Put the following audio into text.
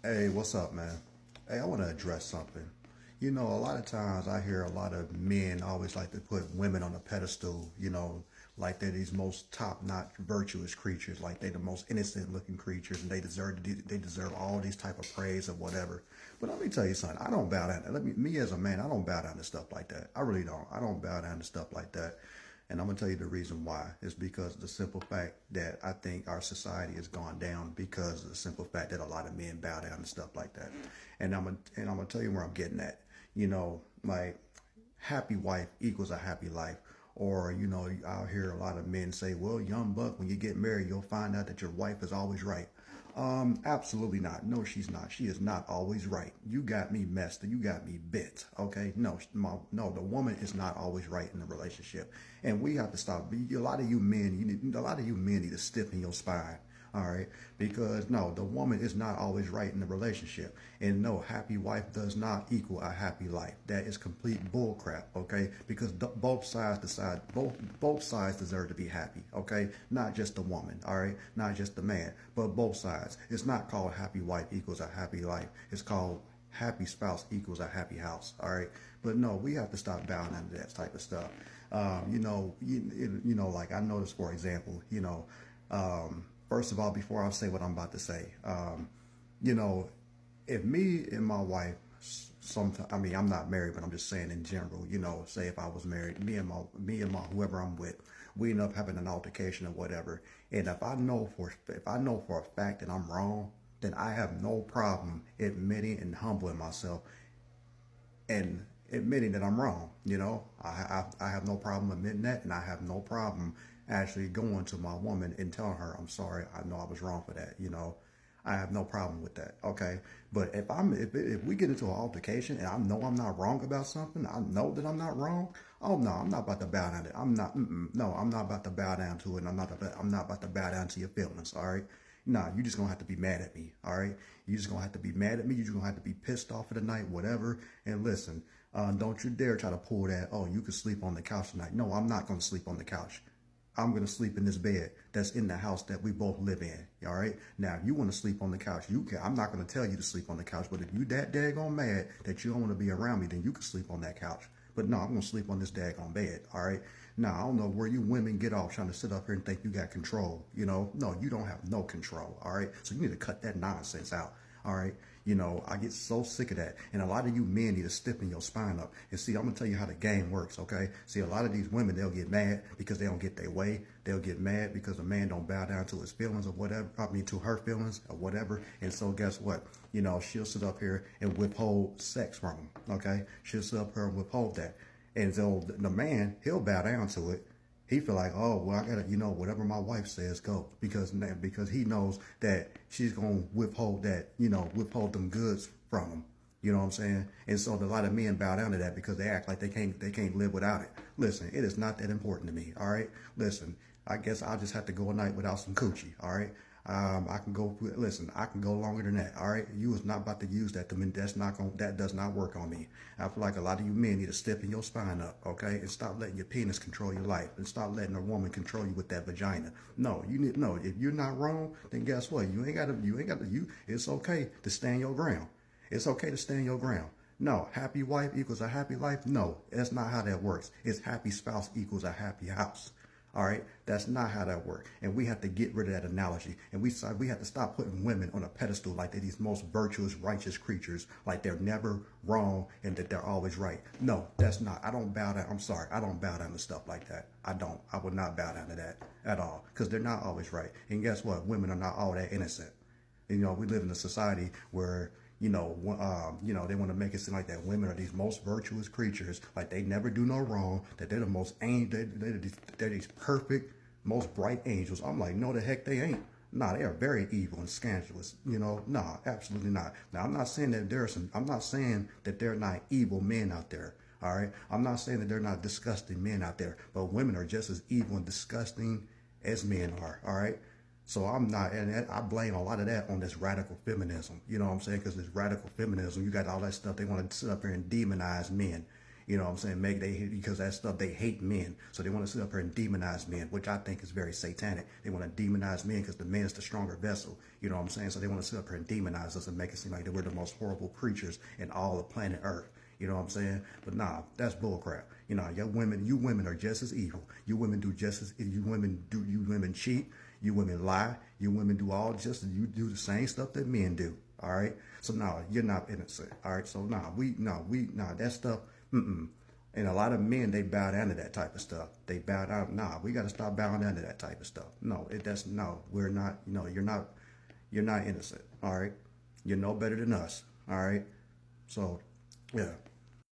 Hey, what's up, man? Hey, I want to address something. A lot of times I hear a lot of men always like to put women on a pedestal, like they're these most top-notch virtuous creatures, like they're the most innocent-looking creatures, and they deserve all these type of praise or whatever. But let me tell you something. I don't bow down. Me as a man, I don't bow down to stuff like that. I really don't. I don't bow down to stuff like that. And I'm gonna tell you the reason why. It's because of the simple fact that I think our society has gone down because of the simple fact that a lot of men bow down and stuff like that. And I'm gonna tell you where I'm getting at. Like happy wife equals a happy life. Or, I'll hear a lot of men say, well, young buck, when you get married, you'll find out that your wife is always right. Absolutely not. No, she's not. She is not always right. You got me messed. You got me bit. Okay. No, the woman is not always right in the relationship. And we have to stop. A lot of you men, a lot of you men need to stiffen your spine. All right. Because no, the woman is not always right in the relationship. And no, happy wife does not equal a happy life. That is complete bull crap. Okay. Because both sides deserve to be happy. Okay. Not just the woman. All right. Not just the man, but both sides. It's not called happy wife equals a happy life. It's called happy spouse equals a happy house. All right. But no, we have to stop bowing into that type of stuff. Like I noticed, for example, first of all, before I say what I'm about to say, you know, if me and my wife, I mean, I'm not married, but I'm just saying in general, say if I was married, me and my whoever I'm with, we end up having an altercation or whatever, and if I know for a fact that I'm wrong, then I have no problem admitting and humbling myself and admitting that I'm wrong. I have no problem admitting that, and I have no problem actually going to my woman and telling her I'm sorry. I know I was wrong for that. I have no problem with that. Okay, but if we get into an altercation and I know I'm not wrong about something, I know that I'm not wrong. Oh no, I'm not about to bow down to it. No, I'm not about to bow down to it. And I'm not about to bow down to your feelings. All right. Nah, you just gonna have to be mad at me, all right? You just gonna have to be mad at me. You just gonna have to be pissed off for the night, whatever. And listen, don't you dare try to pull that. Oh, you could sleep on the couch tonight. No, I'm not gonna sleep on the couch. I'm gonna sleep in this bed that's in the house that we both live in. All right. Now, if you want to sleep on the couch, you can. I'm not gonna tell you to sleep on the couch. But if you that daggone mad that you don't want to be around me, then you can sleep on that couch. But no, I'm gonna sleep on this daggone bed. All right. Now, I don't know where you women get off trying to sit up here and think you got control. No, you don't have no control. All right. So you need to cut that nonsense out. All right. I get so sick of that. And a lot of you men need to stiffen your spine up. And see, I'm going to tell you how the game works, okay? See, a lot of these women, they'll get mad because they don't get their way. They'll get mad because a man don't bow down to his feelings or whatever. I mean, to her feelings or whatever. And so guess what? She'll sit up here and withhold sex from him, okay? She'll sit up here and withhold that. And so the man, he'll bow down to it. He feel like, oh well, I gotta, whatever my wife says, go, because he knows that she's gonna withhold that, withhold them goods from him. You know what I'm saying? And so a lot of men bow down to that because they act like they can't live without it. Listen, it is not that important to me. All right. Listen, I guess I'll just have to go a night without some coochie. All right. I can go. Listen, I can go longer than that. All right, you is not about to use that. That does not work on me. I feel like a lot of you men need to stiffen your spine up, okay, and stop letting your penis control your life, and stop letting a woman control you with that vagina. No, you need no. If you're not wrong, then guess what? You ain't got to. You ain't got to. It's okay to stand your ground. It's okay to stand your ground. No, happy wife equals a happy life. No, that's not how that works. It's happy spouse equals a happy house. All right, that's not how that works, and we have to get rid of that analogy. And we have to stop putting women on a pedestal like they're these most virtuous, righteous creatures, like they're never wrong and that they're always right. No, that's not. I don't bow down. I'm sorry, I don't bow down to stuff like that. I don't. I would not bow down to that at all because they're not always right. And guess what? Women are not all that innocent. We live in a society where they want to make it seem like that women are these most virtuous creatures, like they never do no wrong, that they're the most they're these perfect, most bright angels. I'm like, no, the heck they ain't. Nah, they are very evil and scandalous. Nah, absolutely not. Now, I'm not saying that there are not evil men out there. All right, I'm not saying that they're not disgusting men out there, but women are just as evil and disgusting as men are. All right. So I'm not, and I blame a lot of that on this radical feminism. You know what I'm saying? Because this radical feminism, you got all that stuff. They want to sit up here and demonize men. You know what I'm saying? Make they because that stuff they hate men, so they want to sit up here and demonize men, which I think is very satanic. They want to demonize men because the man is the stronger vessel. You know what I'm saying? So they want to sit up here and demonize us and make it seem like that we're the most horrible creatures in all of planet Earth. You know what I'm saying? But nah, that's bullcrap. You know, you women are just as evil. You women do just as you women cheat. You women lie. You women do all just you do the same stuff that men do. All right. So no, you're not innocent. All right. So that stuff. Mm-mm. And a lot of men, they bow down to that type of stuff. They bow down. Nah, we got to stop bowing down to that type of stuff. No, we're not. No, you're not innocent. All right. You're no better than us. All right. So, yeah.